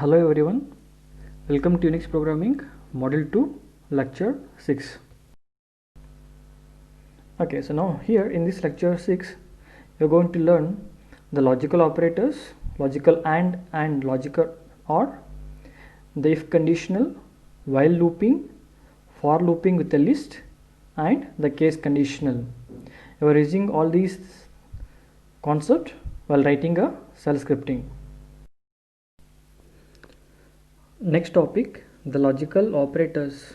Hello everyone, welcome to Unix Programming Module 2 Lecture 6. Okay, so now here in this Lecture 6 we are going to learn the logical operators, logical and logical OR, the if conditional, while looping, for looping with a list, and the case conditional. We are using all these concepts while writing a shell scripting. Next topic, the logical operators.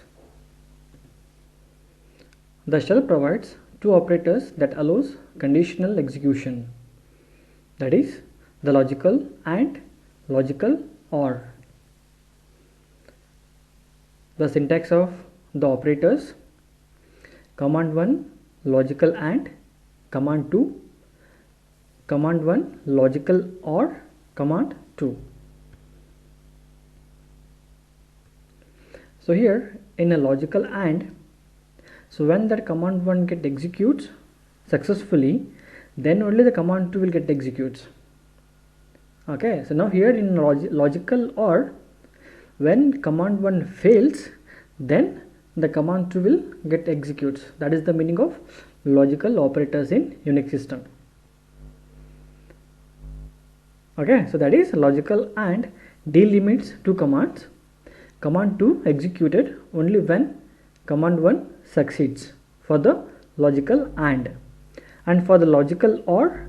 The shell provides two operators that allows conditional execution, that is the logical and logical OR. The syntax of the operators: command 1 logical AND, command 2 command 1 logical OR, command 2. So here in a logical AND, so when that command 1 get executes successfully, then only the command 2 will get executes. Okay, so now here in logical OR, when command 1 fails, then the command 2 will get executes. That is the meaning of logical operators in Unix system. Okay, so that is logical AND delimits two commands. Command 2 executed only when command 1 succeeds for the logical AND, and for the logical OR,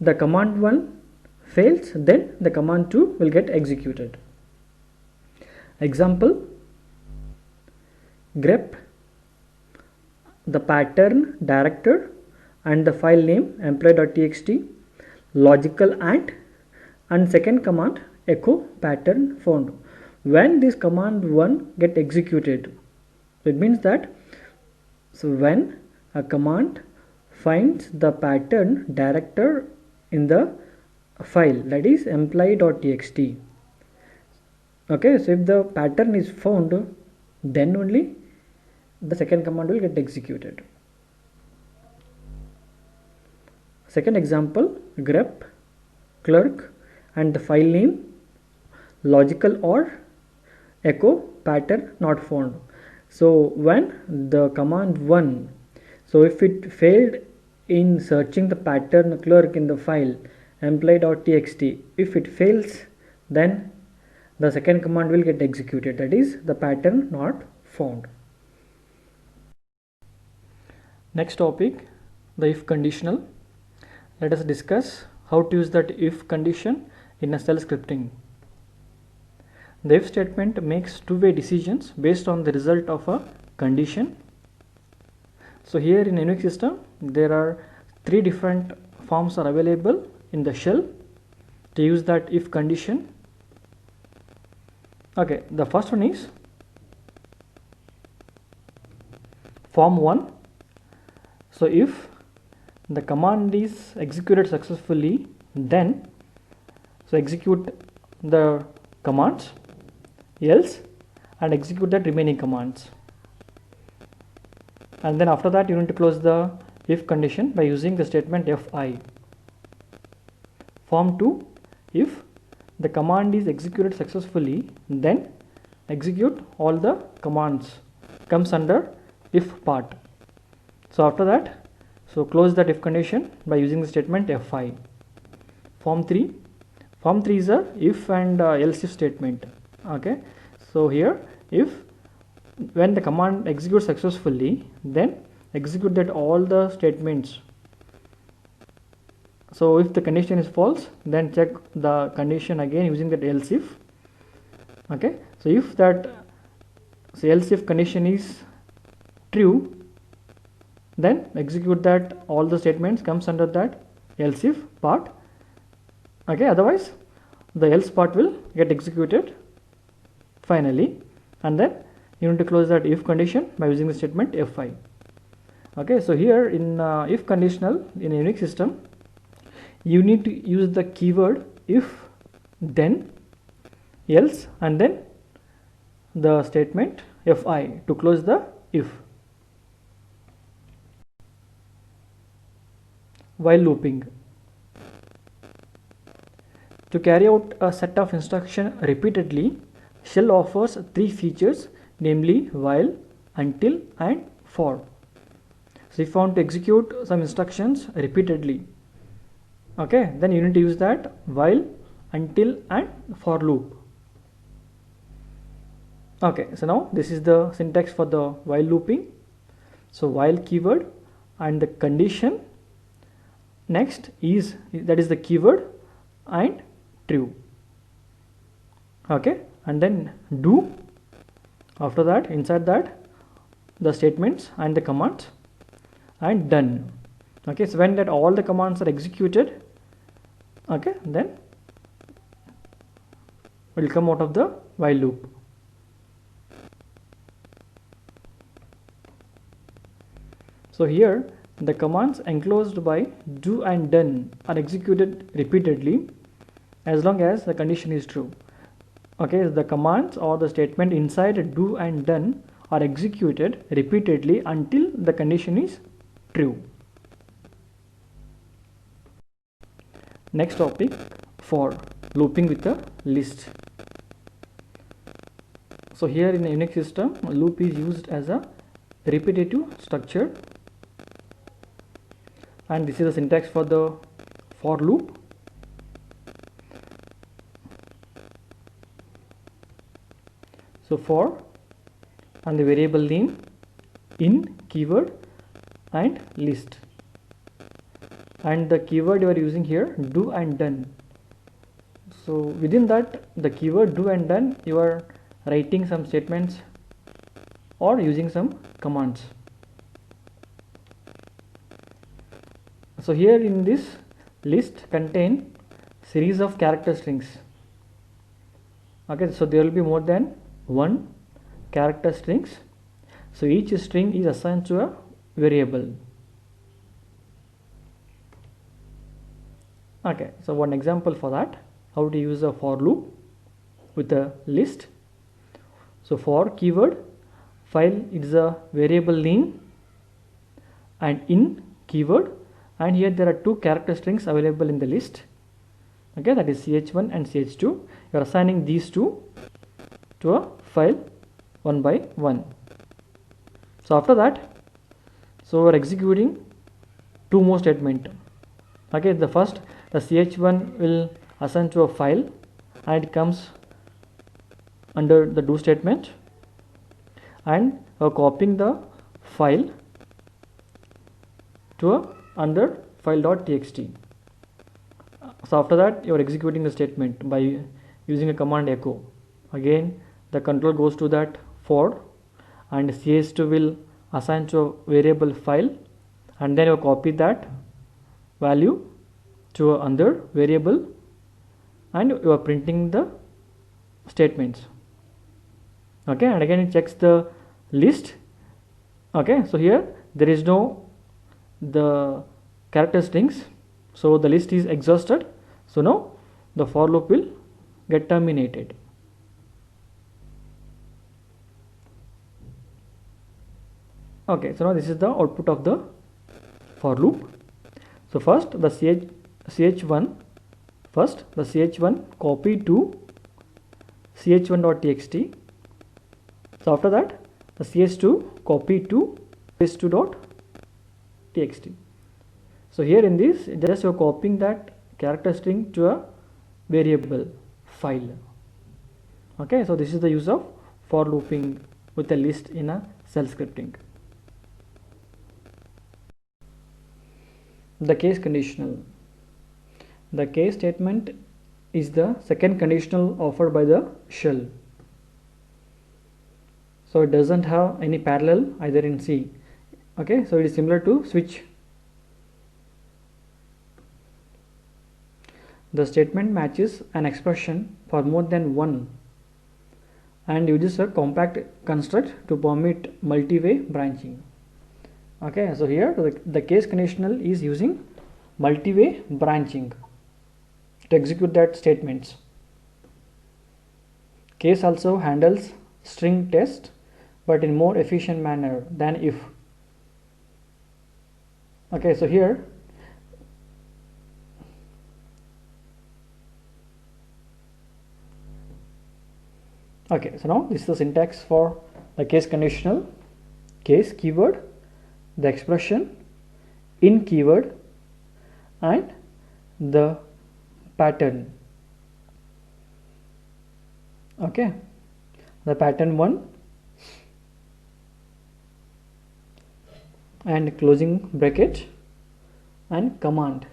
the command 1 fails, then the command 2 will get executed. Example: grep the pattern director and the file name employee.txt, logical and second command echo pattern found. When this command 1 get executed, it means that when a command finds the pattern director in the file, that is employee.txt. Okay, so if the pattern is found, then only the second command will get executed. Second example: grep clerk and the file name, logical OR echo pattern not found. So when the command 1, so if it failed in searching the pattern clerk in the file employee.txt, if it fails, then the second command will get executed, that is the pattern not found. Next topic, the if conditional. Let us discuss how to use that if condition in a shell scripting. The if statement makes two-way decisions based on the result of a condition. So here in Unix system, there are three different forms are available in the shell to use that if condition. Okay, the first one is form 1. So if the command is executed successfully, then so execute the commands, else and execute that remaining commands, and then after that you need to close the if condition by using the statement fi. Form 2, if the command is executed successfully, then execute all the commands, comes under if part. So after that, so close that if condition by using the statement fi. Form 3 is a if and else if statement. Okay, so here if when the command executes successfully, then execute that all the statements. So if the condition is false, then check the condition again using that else if. Okay, so if that else if condition is true, then execute that all the statements comes under that else if part. Okay, otherwise the else part will get executed finally, and then you need to close that if condition by using the statement fi. Okay, so here in if conditional in Unix system, you need to use the keyword if, then else, and then the statement fi to close the if. While looping, To carry out a set of instruction repeatedly, shell offers three features, namely while, until and for. So if you want to execute some instructions repeatedly, okay, then you need to use that while, until and for loop. Okay, so now this is the syntax for the while looping. So while keyword and the condition next is, that is the keyword, and true. Okay, and then do, after that inside that the statements and the commands, and done. Okay, so when that all the commands are executed, okay, then will come out of the while loop. So here the commands enclosed by do and done are executed repeatedly as long as the condition is true. Okay, the commands or the statement inside do and done are executed repeatedly until the condition is true. Next topic, for looping with a list. So here in the Unix system, loop is used as a repetitive structure, and this is the syntax for the for loop. So for and the variable name, in, keyword and list, and the keyword you are using here do and done. So within that the keyword do and done, you are writing some statements or using some commands. So here in this list contain series of character strings. Okay, so there will be more than one character strings. So each string is assigned to a variable. Okay, so one example for that, how to use a for loop with a list. So for keyword, file is a variable name, and in keyword, and here there are two character strings available in the list. Okay, that is ch1 and ch2. You are assigning these two to a file one by one. So after that, so we are executing two more statements. Okay, the first, the ch1 will assign to a file and it comes under the do statement, and we are copying the file to a under file.txt. So after that you are executing the statement by using a command echo. Again the control goes to that for, and ch2 will assign to a variable file, and then you copy that value to another variable, and you are printing the statements. Okay, and again it checks the list. Okay, so here there is no the character strings, so the list is exhausted. So now the for loop will get terminated. Okay, so now this is the output of the for loop. So first the ch1 copy to ch1.txt. So after that the ch2 copy to ch2.txt. So here in this, just you are copying that character string to a variable file. Okay, so this is the use of for looping with a list in a shell scripting. The case conditional. The case statement is the second conditional offered by the shell. So it doesn't have any parallel either in C. Okay, so it is similar to switch. The statement matches an expression for more than one and uses a compact construct to permit multi-way branching. Okay, so here the case conditional is using multi-way branching to execute that statements. Case also handles string test, but in more efficient manner than if. Okay, so here Okay, so now this is the syntax for the case conditional, case keyword, the expression, in keyword, and the pattern. Okay, the pattern 1 and closing bracket and command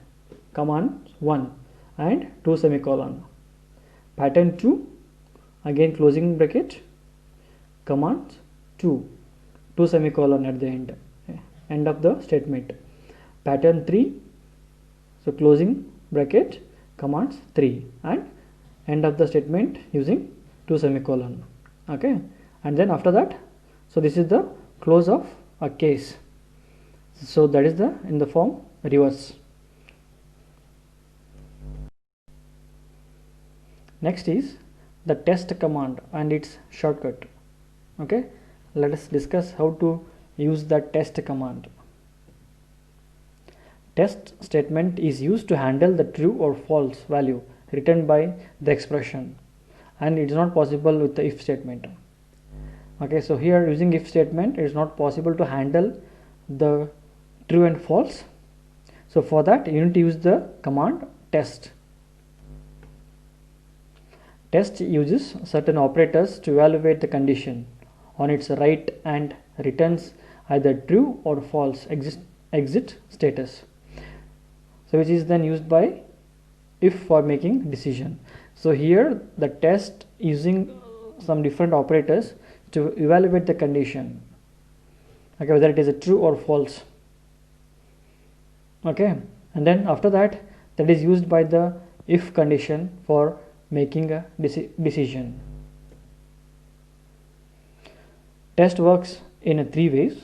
1 and 2 semicolon, pattern 2 again closing bracket, command 2 semicolon at the end of the statement, pattern 3, so closing bracket, commands 3 and end of the statement using 2 semicolon. Okay, and then after that, so this is the close of a case, so that is the in the form reverse. Next is the test command and its shortcut. Okay, let us discuss how to use the test command. Test statement is used to handle the true or false value returned by the expression, and it is not possible with the if statement. Okay, so here using if statement it is not possible to handle the true and false, so for that you need to use the command test. Test uses certain operators to evaluate the condition on its right and returns either true or false exit status, so which is then used by if for making decision. So here the test using some different operators to evaluate the condition, okay, whether it is a true or false. Okay, and then after that, that is used by the if condition for making a decision. Test works in 3 ways.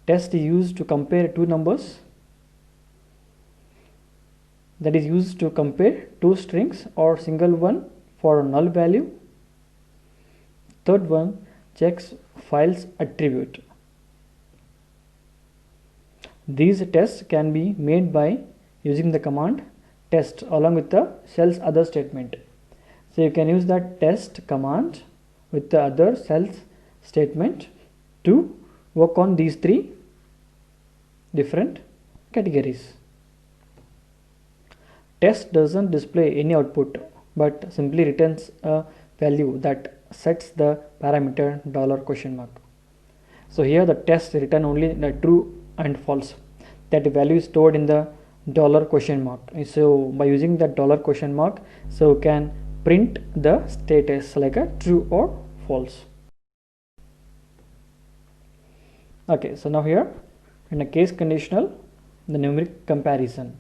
Test is used to compare two numbers, that is used to compare two strings or single one for a null value. Third one checks files attribute. These tests can be made by using the command test along with the cell's other statement. So you can use that test command with the other cell's statement to work on these 3 different categories. Test doesn't display any output but simply returns a value that sets the parameter $? So here the test return only the true and false. That value is stored in the $? So by using that $? So you can print the status like a true or false. Okay, so now here in a case conditional, the numeric comparison.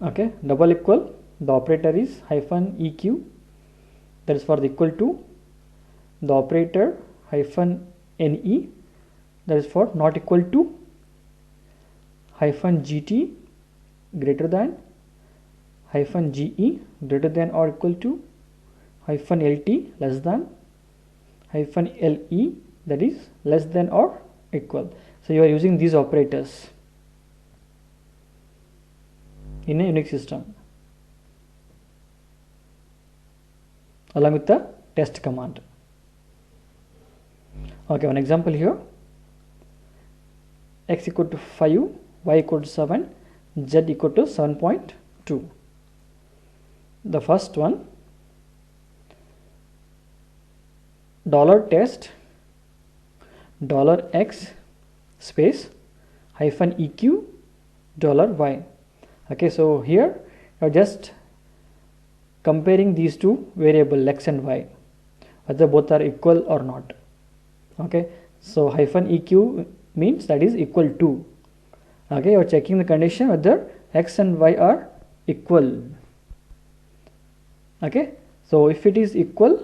Okay, double equal, the operator is -eq, that is for the equal to, the operator -ne, that is for not equal to, -gt greater than, -ge greater than or equal to, -lt less than, -le that is less than or equal. So you are using these operators in a Unix system along with the test command. Okay, one example here, x equal to 5, y equal to 7, z equal to 7.2. The first one, $test $x space -eq $y. Okay, so here you are just comparing these two variables x and y, whether both are equal or not. Okay, so -eq means that is equal to. Okay, you are checking the condition whether x and y are equal. Okay, so if it is equal,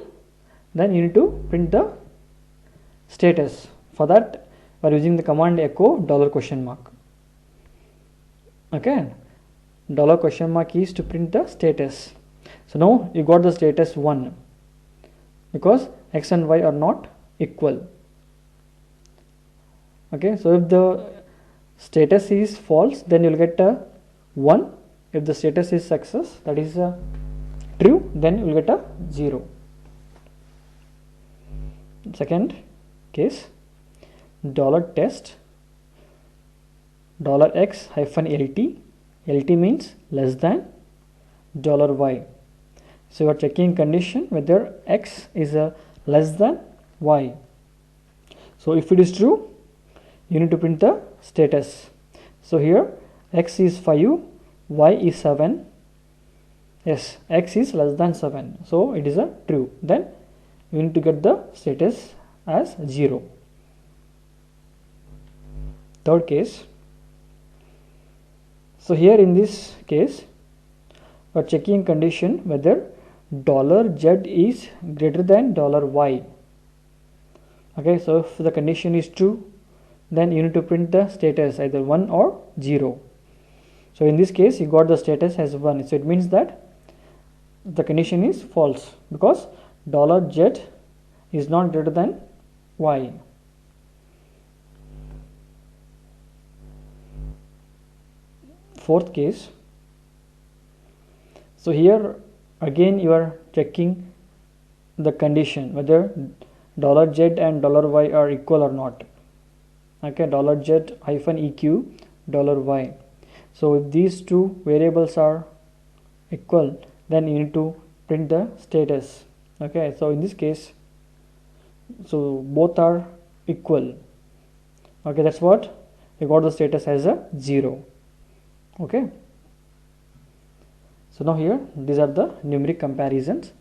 then you need to print the status. For that we are using the command echo $? Okay, $? is to print the status. So now you got the status 1 because x and y are not equal. Okay, so if the status is false, then you will get a 1. If the status is success, that is true, then you will get a 0. Second case, $test $x hyphen LT. LT means less than $y. So you are checking condition whether x is a less than y. So if it is true, you need to print the status. So here x is 5, y is 7. Yes, x is less than 7, so it is a true. Then you need to get the status as 0. Third case, so here in this case we are checking condition whether $z is greater than $y. Okay, so if the condition is true, then you need to print the status either 1 or 0. So in this case you got the status as 1, so it means that the condition is false because $z is not greater than y. Fourth case, so here again you are checking the condition whether $z and $y are equal or not. Okay, $z hyphen eq $y. So if these two variables are equal, then you need to print the status. Okay, so in this case, so both are equal. Okay, that's what you got the status as a 0. Okay, so now here these are the numeric comparisons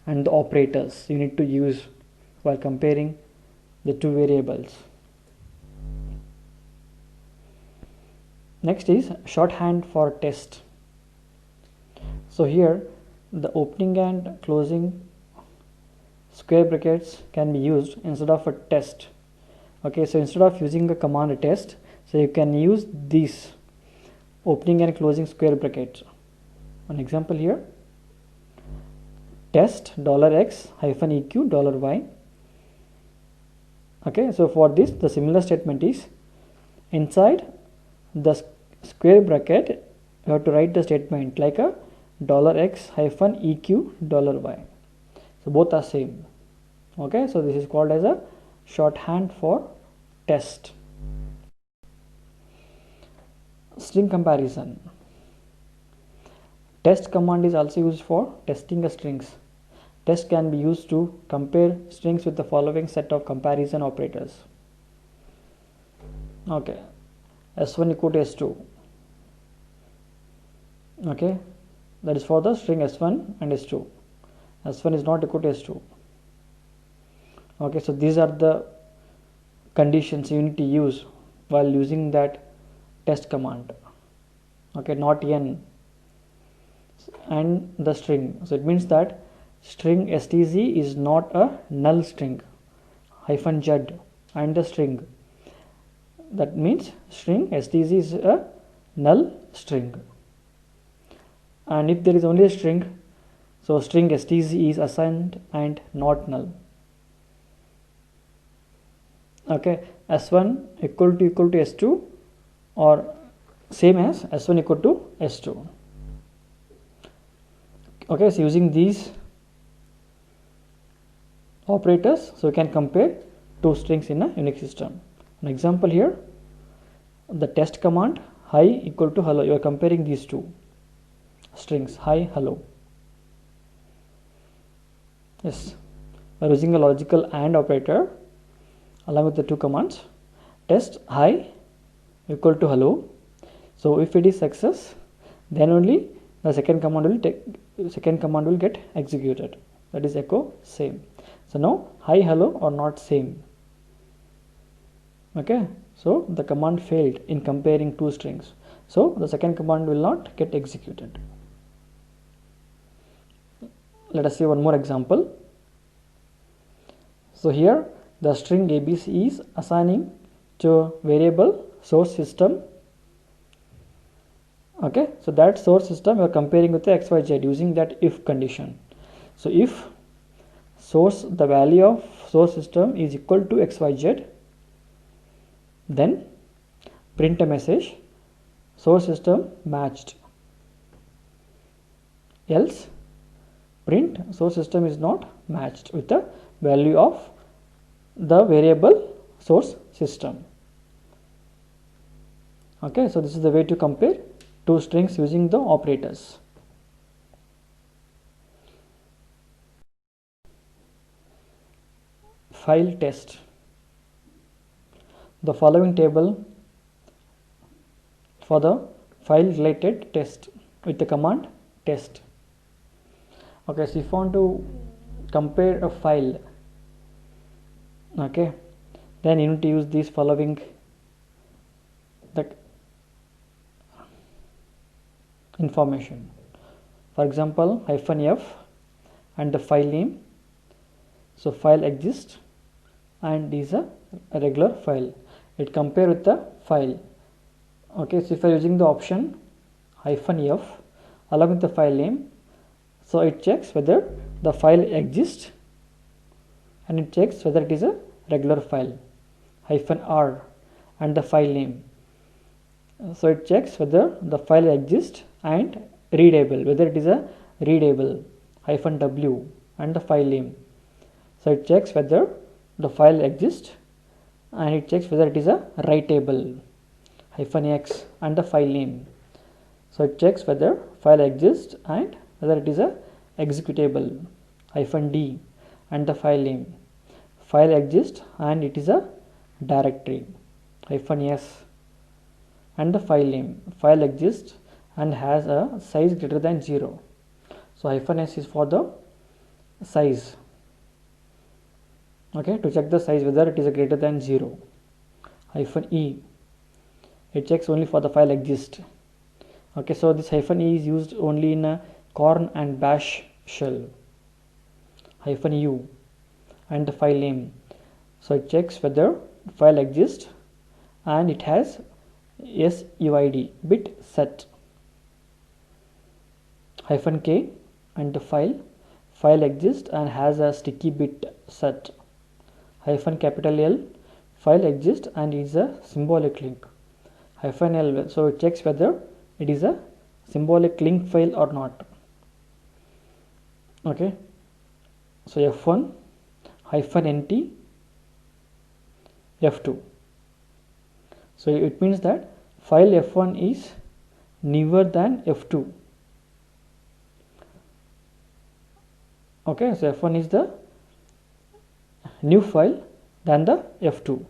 and the operators you need to use while comparing the two variables. Next is shorthand for test. So here the opening and closing square brackets can be used instead of a test. Okay, so instead of using the command test, so you can use these opening and closing square brackets. An example here, test $x hyphen eq $y. Okay, so for this the similar statement is inside the square bracket you have to write the statement like a $x hyphen eq $y. So both are same. Okay, so this is called as a shorthand for test. String comparison. Test command is also used for testing the strings. Test can be used to compare strings with the following set of comparison operators. Okay, s1 equal to s2. Okay, that is for the string s1 and s2. s1 is not equal to s2. Okay, so these are the conditions you need to use while using that test command. Okay, not n and the string. So it means that string stz is not a null string, hyphen z and the string. That means string stz is a null string. And if there is only a string, so string stz is assigned and not null. Okay, s1 equal to s2 or same as s1 equal to s2. Okay, so using these operators, so we can compare two strings in a Unix system. An example here, the test command hi equal to hello, you are comparing these two strings hi hello. Yes, we are using a logical AND operator along with the two commands. Test hi equal to hello. So if it is success, then only the second command will get executed. That is echo same. So now hi hello are not same. Okay, so the command failed in comparing two strings. So the second command will not get executed. Let us see one more example. So here the string abc is assigning to variable source system. Okay, so that source system you are comparing with the xyz using that if condition. So if the value of source system is equal to xyz, then print a message source system matched, else print source system is not matched with the value of the variable source system. Okay, so this is the way to compare two strings using the operators. File test. The following table for the file related test with the command test. Okay, so if you want to compare a file, okay, then you need to use these following the information. For example, -f and the file name. So file exists and is a regular file. It compare with the file. Okay, so if you are using the option -f along with the file name, so it checks whether the file exists and it checks whether it is a regular file. -r and the file name, so it checks whether the file exists and readable, whether it is a readable. -w and the file name, so it checks whether the file exists and it checks whether it is a writable. -x and the file name, so it checks whether file exists and whether it is a executable. -d and the file name, file exists and it is a directory. -s and the file name, file exists and has a size greater than 0. So -s is for the size. Okay, to check the size whether it is a greater than 0. -e, it checks only for the file exist. Okay, so this -e is used only in a corn and bash shell. -u and the file name, so it checks whether file exists and it has SUID bit set. -k and the file exists and has a sticky bit set. -L, file exists and is a symbolic link. -L, so it checks whether it is a symbolic link file or not. Okay, so F1, -nt, F2, so it means that file F1 is newer than F2. Okay, so F1 is the new file than the F2.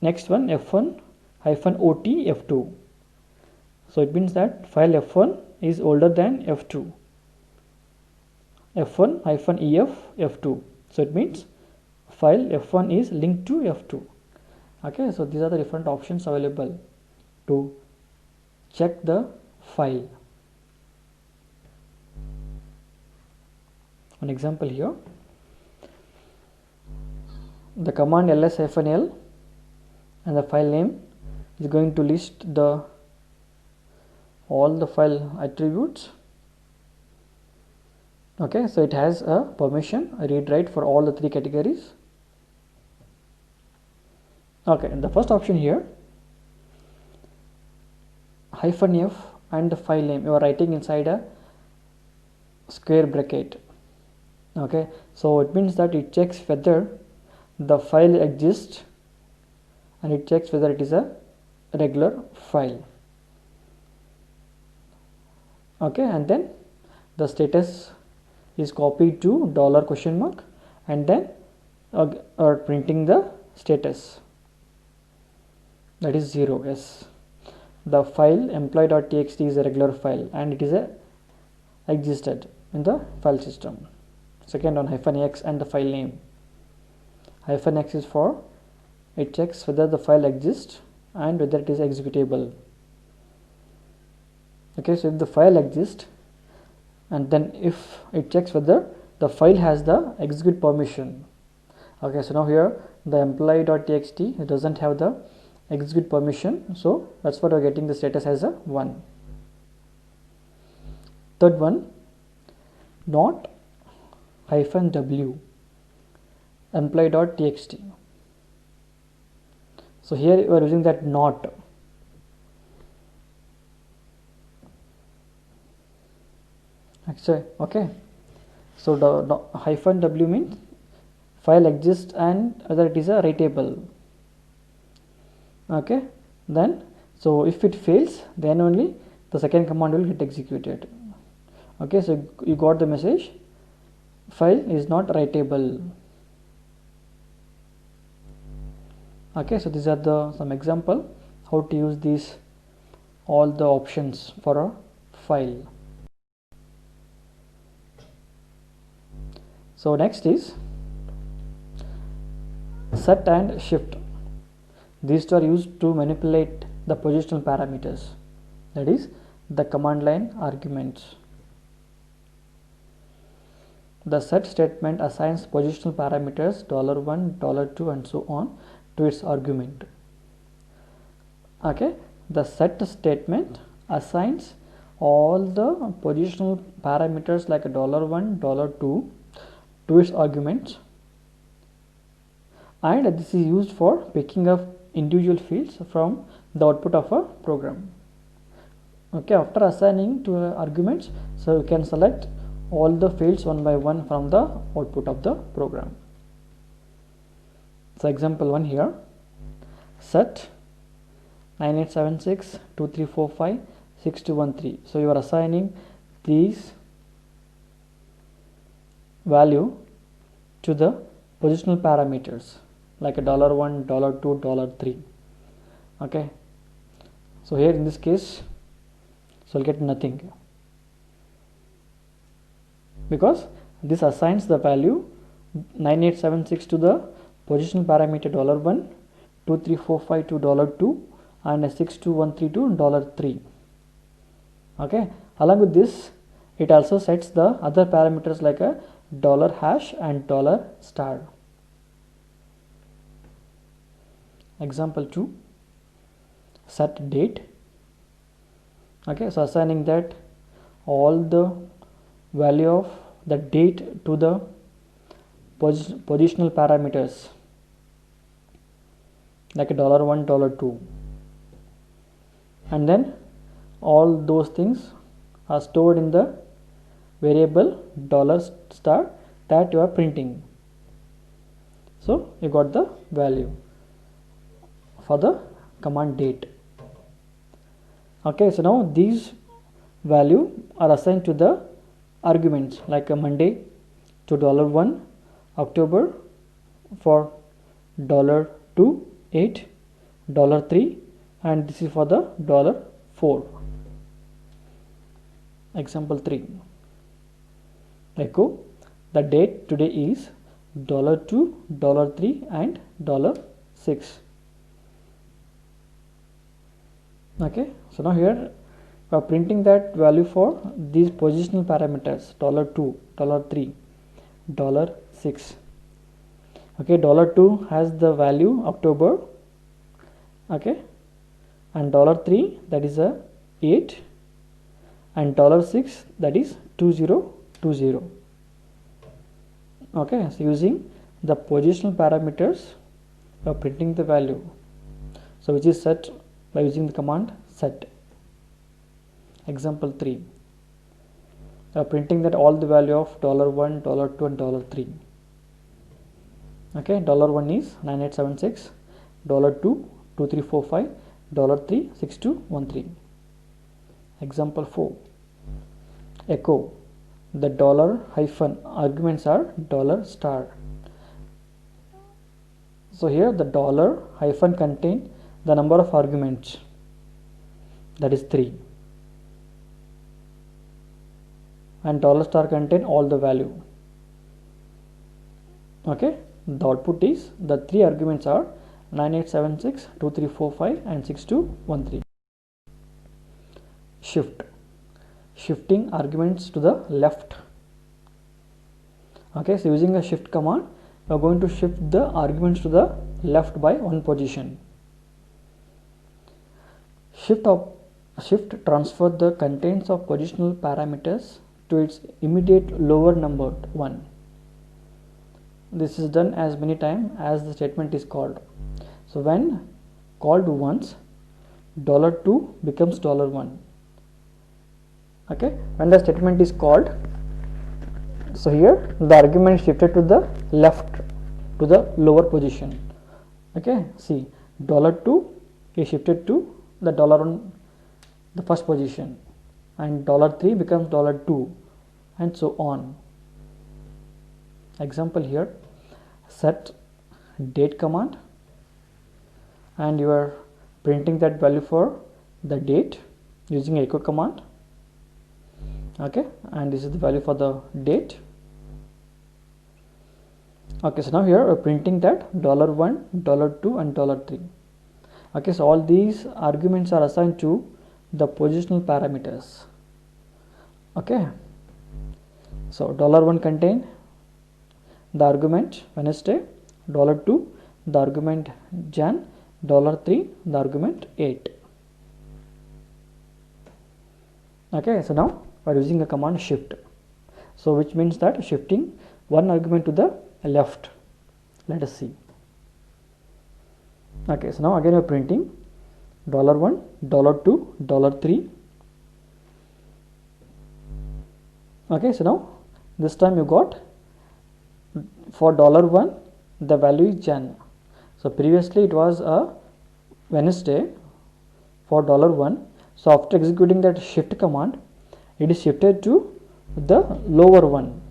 Next one, F1 -ot F2, so it means that file F1 is older than F2. F1 -ef F2, so it means file F1 is linked to F2. Okay, so these are the different options available to check the file. An example here, the command ls-l and the file name is going to list all the file attributes. Okay, so it has a permission read write for all the three categories. Okay, and the first option here, -f and the file name, you are writing inside a square bracket. Okay, so it means that it checks whether the file exists and it checks whether it is a regular file. Okay, and then the status is copied to $? and then printing the status, that is 0. Yes, the file employee.txt is a regular file and it is existed in the file system. Second one, -x and the file name. -x is for it checks whether the file exists and whether it is executable. Okay, so if the file exists and then if it checks whether the file has the execute permission. Okay, so now here the employee.txt it doesn't have the execute permission, so that's what we're getting the status as a 1. Third one, not -w employee.txt. So here you are using that not. Actually, okay, So the hyphen w means file exists and whether it is a writable. Okay, then so if it fails, then only the second command will get executed. Okay, so you got the message, file is not writable. Okay, so these are the some example how to use these all the options for a file. So next is set and shift. These two are used to manipulate the positional parameters, that is the command line arguments. The set statement assigns positional parameters $1, $2 and so on to its argument. Okay, the set statement assigns all the positional parameters like $1, $2 to its arguments, and this is used for picking up individual fields from the output of a program. Okay, after assigning to arguments, so you can select all the fields one by one from the output of the program. So example 1 here, set 9876 2345 6213. So you are assigning these value to the positional parameters like $1, $2, $3. Okay, so here in this case, so I'll get nothing because this assigns the value 9876 to the positional parameter $1, 2345 to $2 and 6213 to $3. Okay, along with this it also sets the other parameters like a $hash and $star. Example 2, set date. Okay, so assigning that all the value of the date to the positional parameters like a $1, $2, and then all those things are stored in the variable $star that you are printing. So you got the value for the command date. Okay, so now these value are assigned to the arguments like a Monday to $1, October for $2, 8, $3, and this is for the $4. Example 3, echo the date today is $2, $3 and $6. Okay, so now here we are printing that value for these positional parameters $2, $3, $6. Okay, $2 has the value October, okay, and $3 that is a 8 and $6 that is 2020. Okay, so using the positional parameters we are printing the value, so which is set by using the command set. Example 3, we are printing that all the value of $1, $2 and $3. Okay, $1 is 9876, $2 2345, $3 6213. Example 4, echo the $ arguments are $star. So here the $ contain the number of arguments, that is 3, and $star contain all the value. Okay, the output is the 3 arguments are 9876, 2345 and 6213. Shift, shifting arguments to the left. Okay, so using a shift command we are going to shift the arguments to the left by one position. Shift transfer the contents of positional parameters to its immediate lower number 1. This is done as many times as the statement is called. So when called once, $2 becomes $1. Okay, when the statement is called So here the argument shifted to the left, to the lower position. Okay, see, $2 is shifted to the $1, the first position, and $3 becomes $2, and so on. Example here, set date command, and you are printing that value for the date using echo command. Okay, and this is the value for the date. Okay, so now here we are printing that $1, $2, and $3. Okay, so all these arguments are assigned to the positional parameters. Okay, so $1 contain the argument Wednesday, $2 the argument Jan, $3 the argument 8. Okay, so now we are using a command shift, so which means that shifting one argument to the left. Let us see. Okay, so now again we are printing $1, $2, $3. Okay, so now this time you got for $1 the value is Jan. So previously it was a Wednesday for $1. So after executing that shift command, it is shifted to the lower one.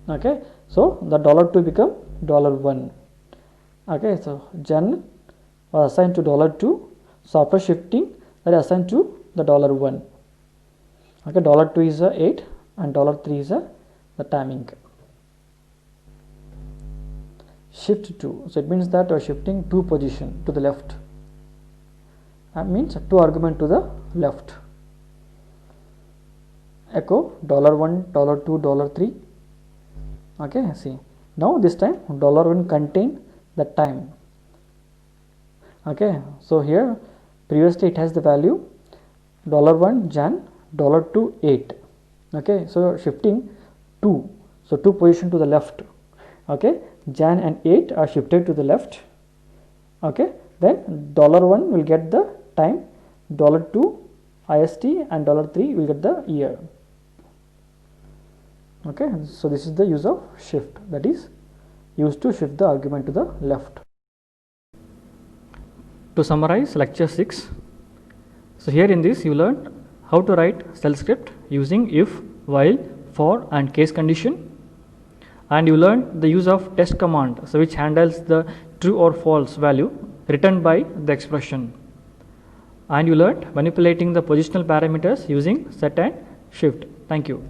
Okay, so the $2 become $1. Okay, so Jan was assigned to $2. So after shifting, that is assigned to the $1. Okay, $2 is 8 and $3 is the timing. Shift 2, so it means that we are shifting 2 position to the left. That means 2 argument to the left. Echo $1, $2, $3. Okay, see, now this time $1 contain the time. Okay, so here previously it has the value $1 Jan, $2 8. Okay, so shifting 2, so 2 position to the left. Okay, Jan and 8 are shifted to the left. Okay, then $1 will get the time, $2 IST, and $3 will get the year. Okay, so this is the use of shift, that is used to shift the argument to the left. To summarize lecture 6, so here in this you learned how to write shell script using if, while, for, and case condition, and you learned the use of test command, so which handles the true or false value returned by the expression, and you learned manipulating the positional parameters using set and shift. Thank you.